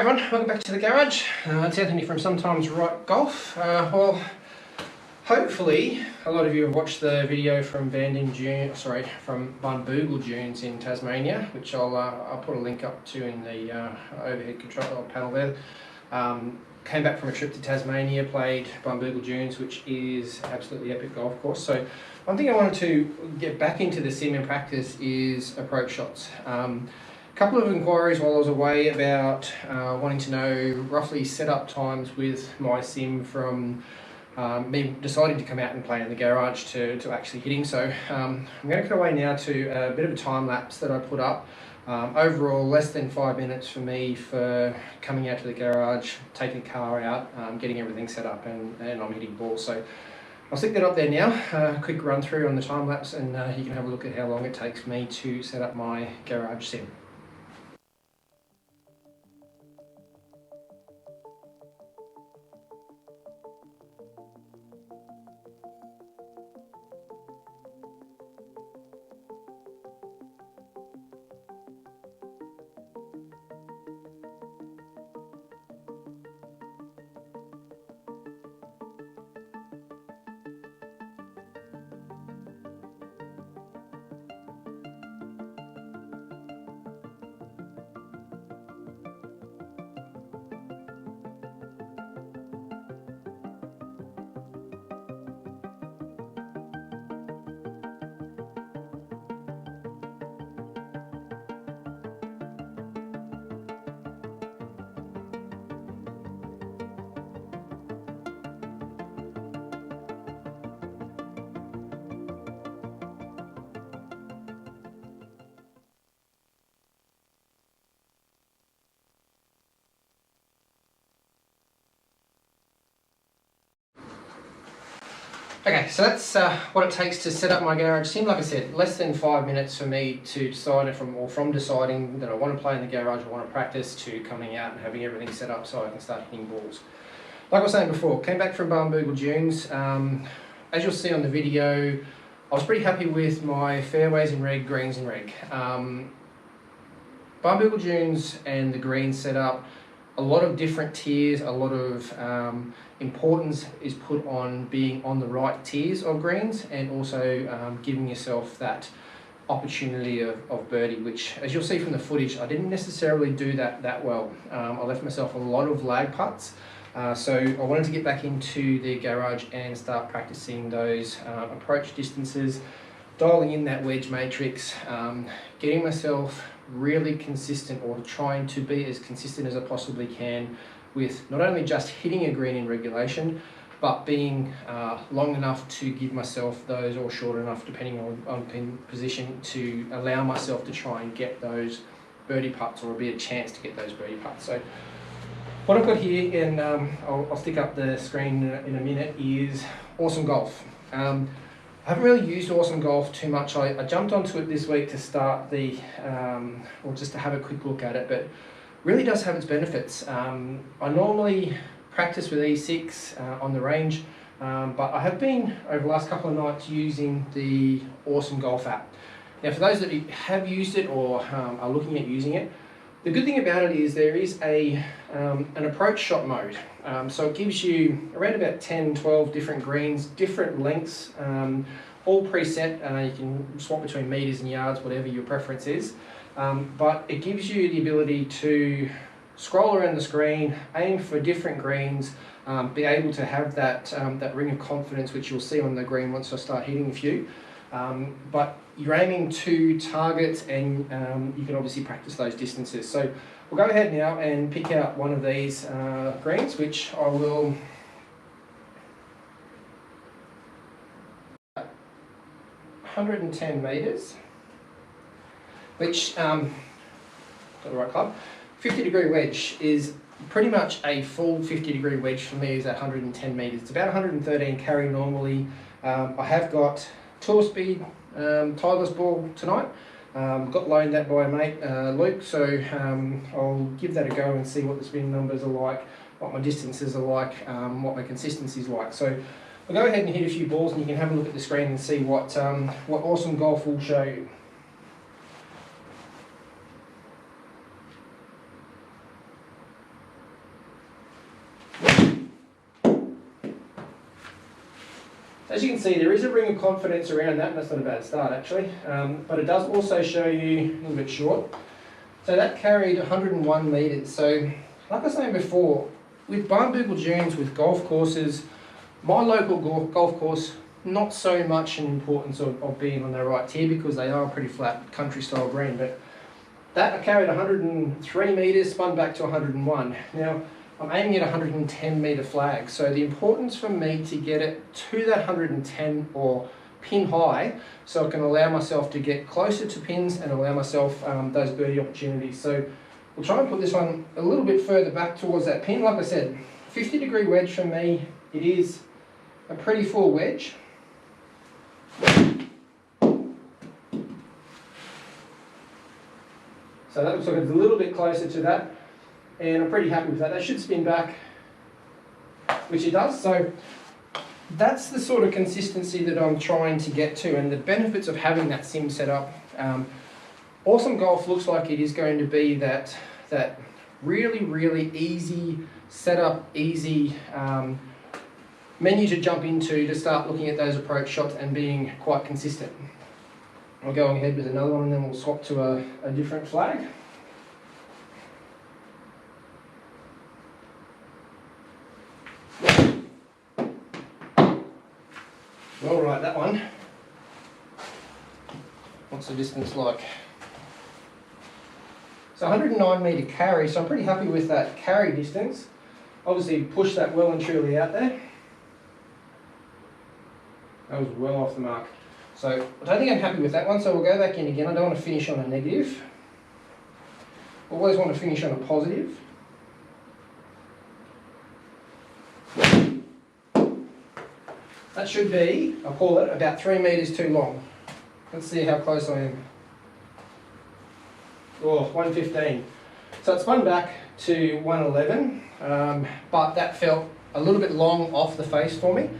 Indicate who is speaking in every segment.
Speaker 1: Hi everyone, welcome back to the garage. It's Anthony from Sometimes Right Golf. Hopefully a lot of you have watched the video from from Bunboogle Dunes in Tasmania, which I'll put a link up to in the overhead control panel there. Came back from a trip to Tasmania, played Bunboogle Dunes, which is absolutely epic golf course. So one thing I wanted to get back into the sim in practice is approach shots. Couple of inquiries while I was away about wanting to know roughly setup times with my sim from me deciding to come out and play in the garage to actually hitting. So I'm going to cut away now to a bit of a time lapse that I put up. Overall less than 5 minutes for me for coming out to the garage, taking the car out, getting everything set up and I'm hitting balls. So I'll stick that up there now, quick run through on the time lapse, and you can have a look at how long it takes me to set up my garage sim. Okay, so that's what it takes to set up my garage sim. Like I said, less than 5 minutes for me to decide from deciding that I want to play in the garage, I want to practice, to coming out and having everything set up so I can start hitting balls. Like I was saying before, came back from Bunboogle Dunes. As you'll see on the video, I was pretty happy with my fairways in reg, greens in reg. Bunboogle Dunes and the green setup, a lot of different tiers, a lot of importance is put on being on the right tiers of greens, and also giving yourself that opportunity of birdie, which, as you'll see from the footage, I didn't necessarily do that well. I left myself a lot of lag putts, so I wanted to get back into the garage and start practicing those approach distances, dialing in that wedge matrix, getting myself really consistent, or trying to be as consistent as I possibly can with not only just hitting a green in regulation, but being long enough to give myself those, or short enough depending on pin position, to allow myself to try and get those birdie putts, or be a chance to get those birdie putts. So what I've got here, and I'll stick up the screen in a minute, is Awesome Golf. I haven't really used Awesome Golf too much. I jumped onto it this week to start the, or just to have a quick look at it, but really does have its benefits. I normally practice with E6 on the range, but I have been, over the last couple of nights, using the Awesome Golf app. Now, for those that have used it or are looking at using it, the good thing about it is there is an approach shot mode. So it gives you around about 10, 12 different greens, different lengths, all preset. You can swap between meters and yards, whatever your preference is. But it gives you the ability to scroll around the screen, aim for different greens, be able to have that ring of confidence, which you'll see on the green once I start hitting a few. But you're aiming to targets, and you can obviously practice those distances. So we'll go ahead now and pick out one of these greens, which I will 110 meters, which got the right club. 50-degree wedge is pretty much a full 50-degree wedge for me, is at 110 meters. It's about 113 carry normally. I have got tour speed Titleist ball tonight. Got loaned that by a mate, Luke, so I'll give that a go and see what the spin numbers are like, what my distances are like, what my consistency is like. So I'll go ahead and hit a few balls, and you can have a look at the screen and see what Awesome Golf will show you. As you can see, there is a ring of confidence around that, and that's not a bad start actually, but it does also show you a little bit short. So that carried 101 metres. So like I was saying before, with Barnbougle Dunes, with golf courses, my local golf course, not so much an importance of being on the right tier because they are a pretty flat country style green, but that I carried 103 metres, spun back to 101. Now, I'm aiming at 110 metre flag, so the importance for me to get it to that 110 or pin high, so I can allow myself to get closer to pins and allow myself those birdie opportunities. So we'll try and put this one a little bit further back towards that pin. Like I said, 50-degree wedge for me, it is a pretty full wedge. So that looks like it's a little bit closer to that, and I'm pretty happy with that. That should spin back, which it does. So that's the sort of consistency that I'm trying to get to, and the benefits of having that sim set up. Awesome Golf looks like it is going to be that really, really easy setup, easy menu to jump into to start looking at those approach shots and being quite consistent. I'll go ahead with another one and then we'll swap to a different flag. All right, that one. What's the distance like? So 109 metre carry, so I'm pretty happy with that carry distance. Obviously push that well and truly out there. That was well off the mark. So I don't think I'm happy with that one, so we'll go back in again. I don't want to finish on a negative. Always want to finish on a positive. That should be, I'll call it, about 3 metres too long. Let's see how close I am. Oh, 115. So it spun back to 111, but that felt a little bit long off the face for me.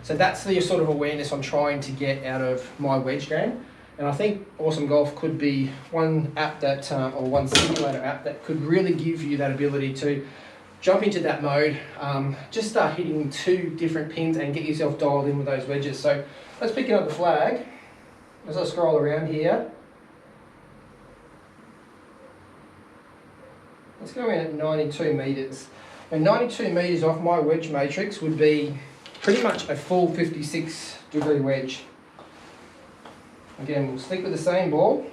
Speaker 1: So that's the sort of awareness I'm trying to get out of my wedge game. And I think Awesome Golf could be one app that, or one simulator app that could really give you that ability to jump into that mode, just start hitting 2 different pins and get yourself dialed in with those wedges. So let's pick up the flag as I scroll around here. Let's go in at 92 metres. And 92 metres off my wedge matrix would be pretty much a full 56-degree wedge. Again, we'll stick with the same ball.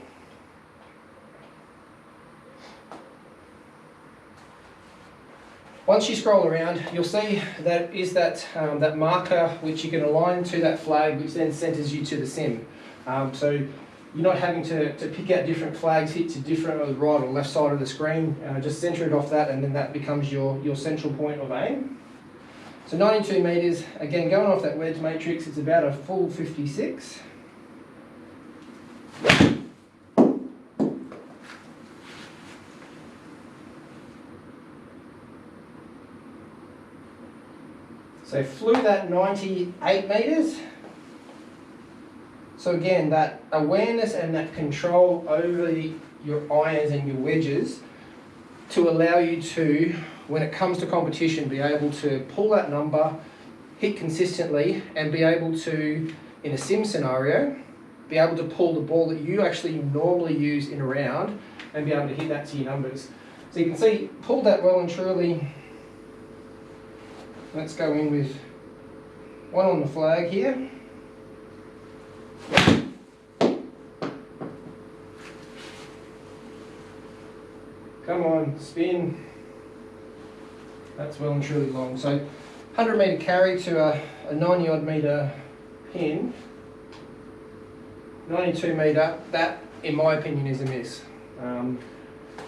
Speaker 1: Once you scroll around, you'll see that is that marker which you can align to that flag, which then centres you to the sim. So you're not having to pick out different flags, hit to different, the right or left side of the screen. Just centre it off that, and then that becomes your central point of aim. So 92 metres, again going off that wedge matrix, it's about a full 56. So flew that 98 metres. So again, that awareness and that control over your irons and your wedges to allow you to, when it comes to competition, be able to pull that number, hit consistently, and be able to, in a sim scenario, be able to pull the ball that you actually normally use in a round and be able to hit that to your numbers. So you can see, pulled that well and truly. Let's go in with one on the flag here. Come on, spin. That's well and truly long. So 100 metre carry to a 90 odd metre pin. 92 metre, that in my opinion is a miss.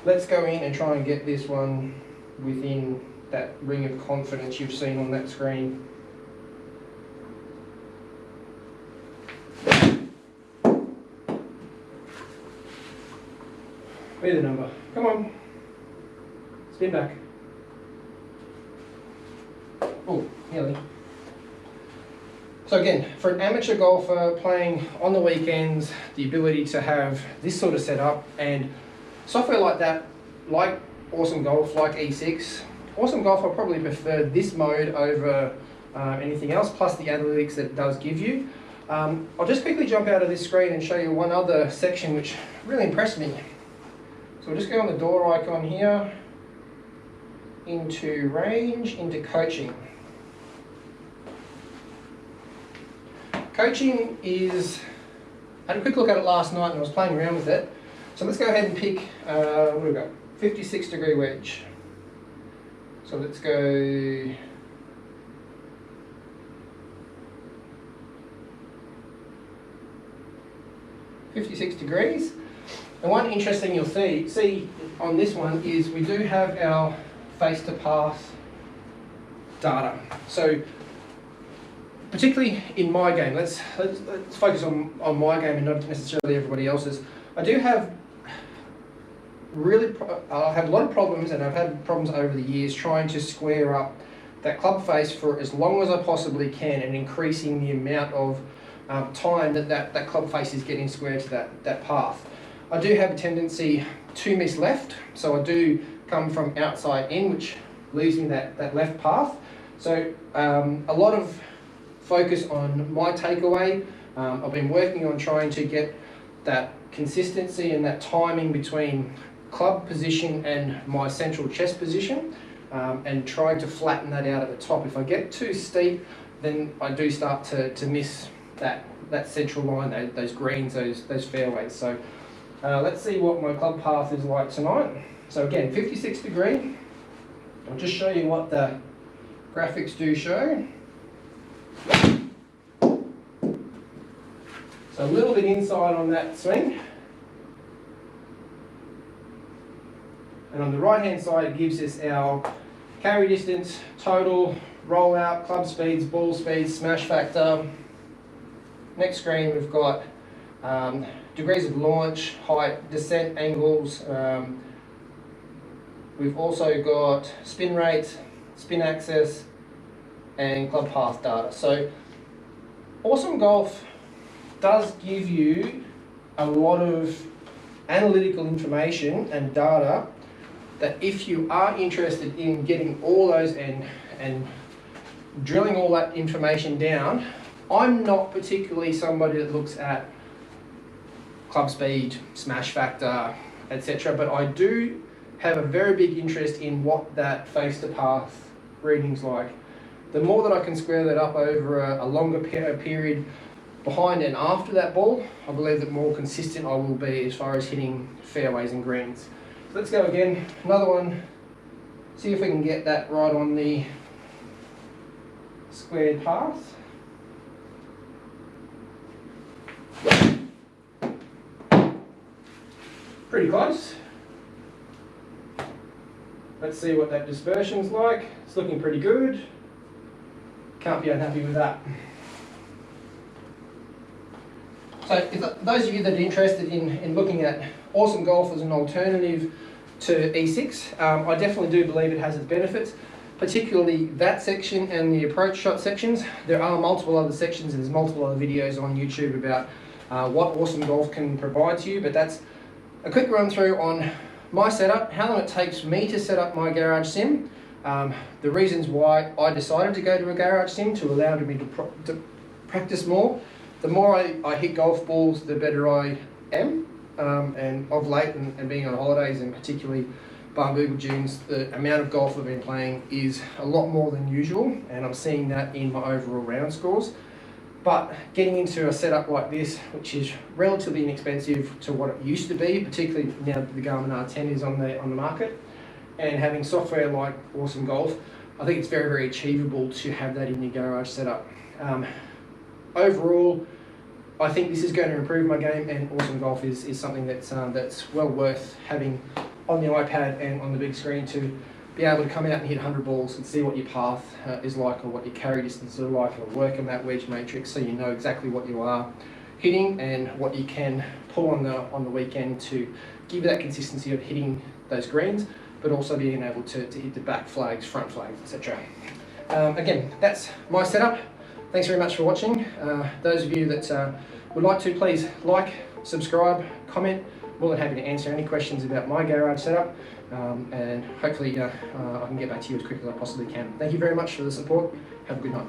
Speaker 1: Let's go in and try and get this one within that ring of confidence you've seen on that screen. Where's the number? Come on. Spin back. Oh, nearly. So again, for an amateur golfer playing on the weekends, the ability to have this sort of setup and software like that, like Awesome Golf, like E6. Awesome Golf, I probably prefer this mode over anything else, plus the analytics that it does give you. I'll just quickly jump out of this screen and show you one other section which really impressed me. So we'll just go on the door icon here, into range, into coaching. Coaching is, I had a quick look at it last night and I was playing around with it. So let's go ahead and pick, what do we got? 56 degree wedge. So let's go 56 degrees. And one interesting you'll see on this one is we do have our face to path data. So particularly in my game, let's focus on my game and not necessarily everybody else's. I do have I have a lot of problems, and I've had problems over the years trying to square up that club face for as long as I possibly can, and increasing the amount of time that club face is getting square to that path. I do have a tendency to miss left, so I do come from outside in, which leaves me that left path. So a lot of focus on my takeaway. I've been working on trying to get that consistency and that timing between club position and my central chest position, and trying to flatten that out at the top. If I get too steep, then I do start to miss that central line, those greens, those fairways. So let's see what my club path is like tonight. So again, 56 degree. I'll just show you what the graphics do show. So a little bit inside on that swing. And on the right hand side it gives us our carry distance, total, rollout, club speeds, ball speeds, smash factor. Next screen we've got degrees of launch, height, descent angles. We've also got spin rate, spin axis, and club path data. So Awesome Golf does give you a lot of analytical information and data that, if you are interested in getting all those and drilling all that information down, I'm not particularly somebody that looks at club speed, smash factor, etc. But I do have a very big interest in what that face to path reading's like. The more that I can square that up over a longer period behind and after that ball, I believe that more consistent I will be as far as hitting fairways and greens. So let's go again, another one, see if we can get that right on the squared path. Pretty close. Let's see what that dispersion's like. It's looking pretty good. Can't be unhappy with that. So if those of you that are interested in looking at Awesome Golf as an alternative to E6, I definitely do believe it has its benefits, particularly that section and the approach shot sections. There are multiple other sections and there's multiple other videos on YouTube about what Awesome Golf can provide to you, but that's a quick run through on my setup, how long it takes for me to set up my garage sim, the reasons why I decided to go to a garage sim to allow me to practice more. The more I hit golf balls, the better I am. And of late, and being on holidays, and particularly Barnbougle Dunes, the amount of golf I've been playing is a lot more than usual, and I'm seeing that in my overall round scores. But getting into a setup like this, which is relatively inexpensive to what it used to be, particularly now that the Garmin R10 is on the market, and having software like Awesome Golf, I think it's very, very achievable to have that in your garage setup. Overall, I think this is going to improve my game, and Awesome Golf is something that's well worth having on the iPad and on the big screen to be able to come out and hit 100 balls and see what your path is like, or what your carry distance is like, or work on that wedge matrix so you know exactly what you are hitting and what you can pull on the weekend to give you that consistency of hitting those greens, but also being able to hit the back flags, front flags, etc. Again, that's my setup. Thanks very much for watching. Those of you that would like to, please like, subscribe, comment, more than happy to answer any questions about my garage setup, and hopefully I can get back to you as quick as I possibly can. Thank you very much for the support. Have a good night.